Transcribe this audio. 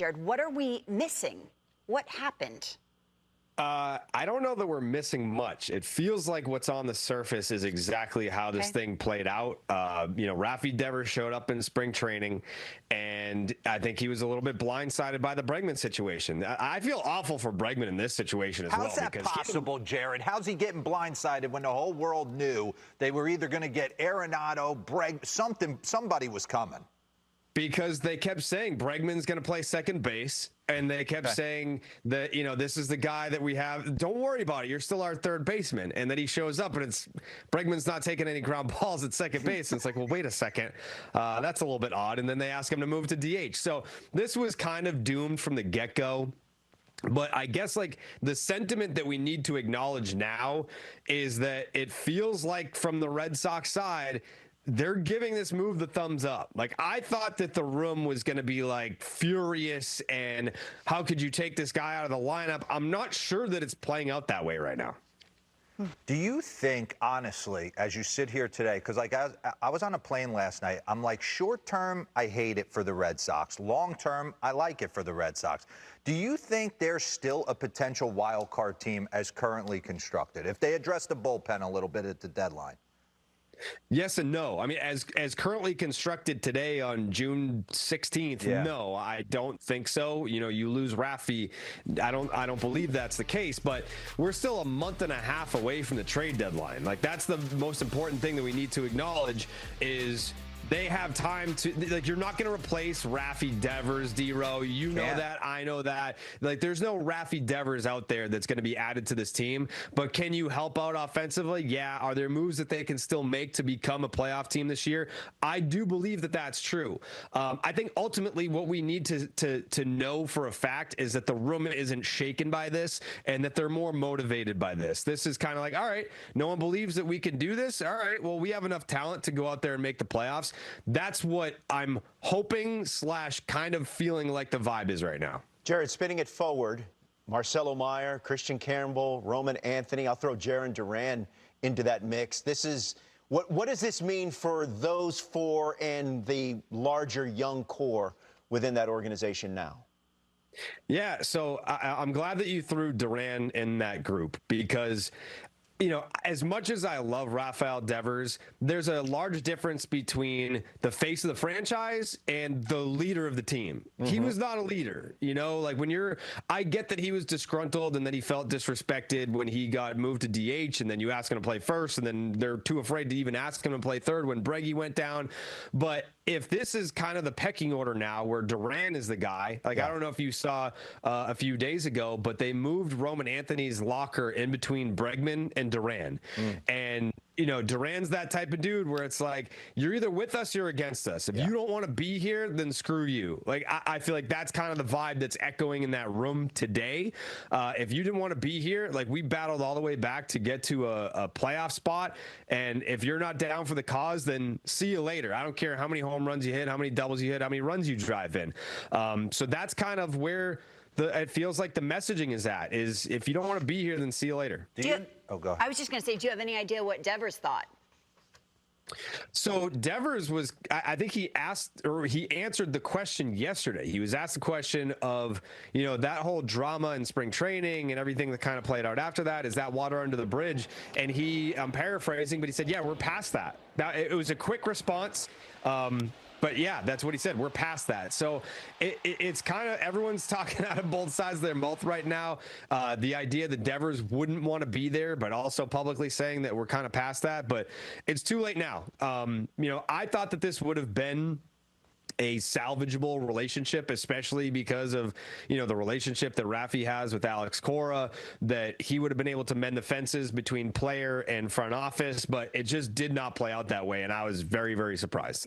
Jarred, what are we missing? What happened? I don't know that we're missing much. It feels like what's on the surface is exactly how this thing played out. Rafael Devers showed up in spring training, and I think he was a little bit blindsided by the Bregman situation. I feel awful for Bregman in this situation as well. How's that possible, Jarred? How's he getting blindsided when the whole world knew they were either going to get Arenado, somebody was coming? Because they kept saying Bregman's going to play second base, and they kept saying that, this is the guy that we have. Don't worry about it. You're still our third baseman. And then he shows up, and it's Bregman's not taking any ground balls at second base. And it's like, well, wait a second. That's a little bit odd. And then they ask him to move to DH. So this was kind of doomed from the get-go. But I guess the sentiment that we need to acknowledge now is that it feels like from the Red Sox side, they're giving this move the thumbs up. I thought that the room was going to be furious and how could you take this guy out of the lineup? I'm not sure that it's playing out that way right now. Do you think, honestly, as you sit here today, because I was on a plane last night, I'm short term, I hate it for the Red Sox. Long term, I like it for the Red Sox. Do you think they're still a potential wild card team as currently constructed, if they address the bullpen a little bit at the deadline? Yes and no. I mean, as currently constructed today on June 16th, no, I don't think so. You lose Rafi. I don't believe that's the case, but we're still a month and a half away from the trade deadline. That's the most important thing that we need to acknowledge is they have time to, you're not going to replace Rafael Devers, D-Row. You know that. I know that. There's no Rafael Devers out there that's going to be added to this team. But can you help out offensively? Yeah. Are there moves that they can still make to become a playoff team this year? I do believe that that's true. I think ultimately what we need to know for a fact is that the room isn't shaken by this and that they're more motivated by this. This is kind of all right, no one believes that we can do this. All right, well, we have enough talent to go out there and make the playoffs. That's what I'm hoping / kind of feeling like the vibe is right now. Jarred, spinning it forward, Marcelo Meyer, Christian Campbell, Roman Anthony. I'll throw Jarren Duran into that mix. This is what does this mean for those four and the larger young core within that organization now? Yeah, so I'm glad that you threw Duran in that group because as much as I love Rafael Devers, there's a large difference between the face of the franchise and the leader of the team. He was not a leader, I get that he was disgruntled and that he felt disrespected when he got moved to DH and then you ask him to play first and then they're too afraid to even ask him to play third when Breggy went down. But if this is kind of the pecking order now where Duran is the guy, I don't know if you saw a few days ago, but they moved Roman Anthony's locker in between Bregman and Duran. And, Duran's that type of dude where it's you're either with us, you're against us. If you don't want to be here, then screw you. I feel like that's kind of the vibe that's echoing in that room today. If you didn't want to be here, we battled all the way back to get to a playoff spot. And if you're not down for the cause, then see you later. I don't care how many home runs you hit, how many doubles you hit, how many runs you drive in. So that's kind of where it feels like the messaging is if you don't want to be here, then see you later. Oh, go ahead. I was just going to say, do you have any idea what Devers thought? So Devers was, I think he answered the question yesterday. He was asked the question of, that whole drama in spring training and everything that kind of played out after that. Is that water under the bridge? And I'm paraphrasing, but he said, yeah, we're past that. Now, it was a quick response. But yeah, that's what he said. We're past that. So it's kind of everyone's talking out of both sides of their mouth right now. The idea that Devers wouldn't want to be there, but also publicly saying that we're kind of past that. But it's too late now. I thought that this would have been a salvageable relationship, especially because of, the relationship that Rafi has with Alex Cora, that he would have been able to mend the fences between player and front office, but it just did not play out that way. And I was very, very surprised.